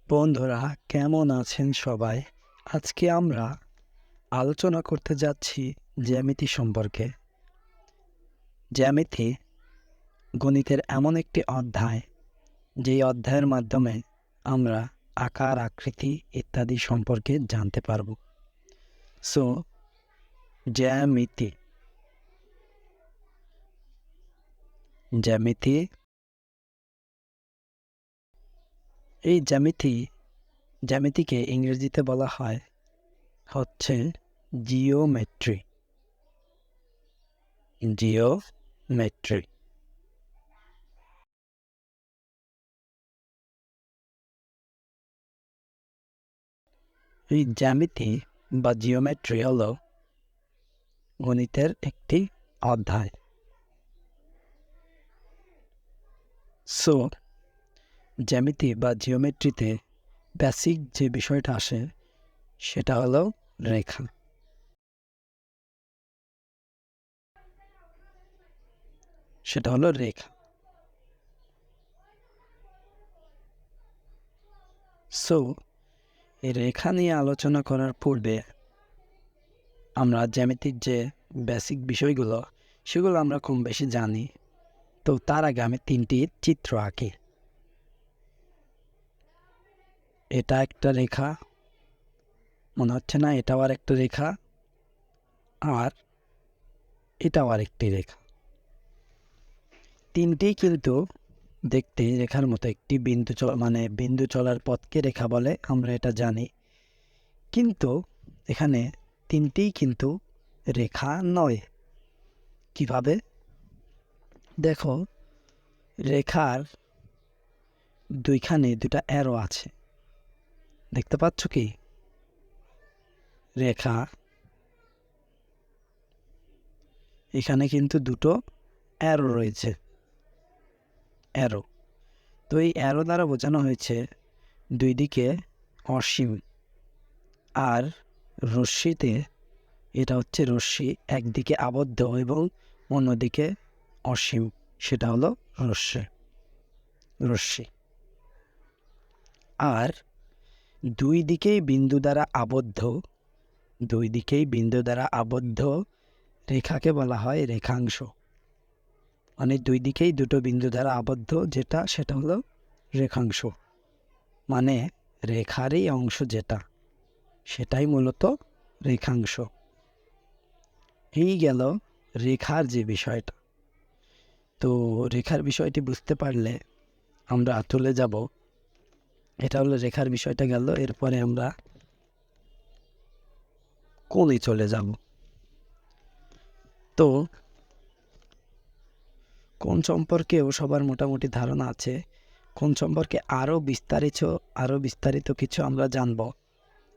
বন্ধুরা কেমন আছেন সবাই? আজকে আমরা আলোচনা করতে যাচ্ছি জ্যামিতি সম্পর্কে। জ্যামিতি গণিতের এমন একটি অধ্যায়, যেই অধ্যায়ের মাধ্যমে আমরা আকার, আকৃতি ইত্যাদি সম্পর্কে জানতে পারব। সো জ্যামিতি জ্যামিতি এই জ্যামিতিকে ইংরেজিতে বলা হয় হচ্ছে জিওমেট্রি। জিওমেট্রি এই জ্যামিতি বা জিওমেট্রি হলো গণিতের একটি অধ্যায়। সো জ্যামিতি বা জিওমেট্রিতে বেসিক যে বিষয়টা আসে সেটা হলো রেখা। সো এই রেখা নিয়ে আলোচনা করার পূর্বে আমরা জ্যামিতির যে বেসিক বিষয়গুলো সেগুলো আমরা কম বেশি জানি। তো তার আগে আমি তিনটি চিত্র আঁকি। এটা একটা রেখা, মনে হচ্ছে না? এটাও আর একটা রেখা, আর এটাও আর একটি রেখা। তিনটি কিন্তু দেখতে রেখার মতো। একটি বিন্দু চলার পথকে রেখা বলে, আমরা এটা জানি। কিন্তু এখানে তিনটিই কিন্তু রেখা নয়। কিভাবে? দেখো, রেখার দুটা অ্যারো আছে, দেখতে পাচ্ছ কি? রেখা এখানে কিন্তু দুটো অ্যারো রয়েছে, অ্যারো। তো এই অ্যারো দ্বারা বোঝানো হয়েছে দুই দিকে অসীম। আর রশ্মিতে, এটা হচ্ছে রশ্মি, একদিকে আবদ্ধ এবং অন্যদিকে অসীম, সেটা হলো রশ্মি। আর দুই দিকেই বিন্দু দ্বারা আবদ্ধ রেখাকে বলা হয় রেখাংশ। মানে দুই দিকেই দুটো বিন্দু দ্বারা আবদ্ধ সেটা হলো রেখাংশ। মানে রেখারই অংশ যেটা, সেটাই মূলত রেখাংশ। এই গেল রেখার যে বিষয়টা। তো রেখার বিষয়টি বুঝতে পারলে আমরা চলে যাব, এটা হলো রেখার বিষয়টা গেল। এরপরে আমরা কোণে চলে যাব। তো কোণ সম্পর্কেও সবার মোটামুটি ধারণা আছে। কোণ সম্পর্কে আরও বিস্তারিত কিছু আমরা জানব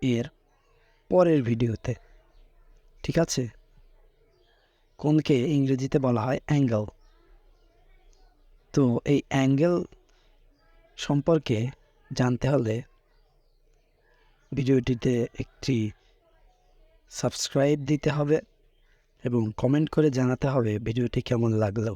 এর পরের ভিডিওতে, ঠিক আছে? কোণকে ইংরেজিতে বলা হয় অ্যাঙ্গেল। তো এই অ্যাঙ্গেল সম্পর্কে জানতে হলে ভিডিওটিতে একটি সাবস্ক্রাইব দিতে হবে এবং কমেন্ট করে জানাতে হবে ভিডিওটি কেমন লাগলো।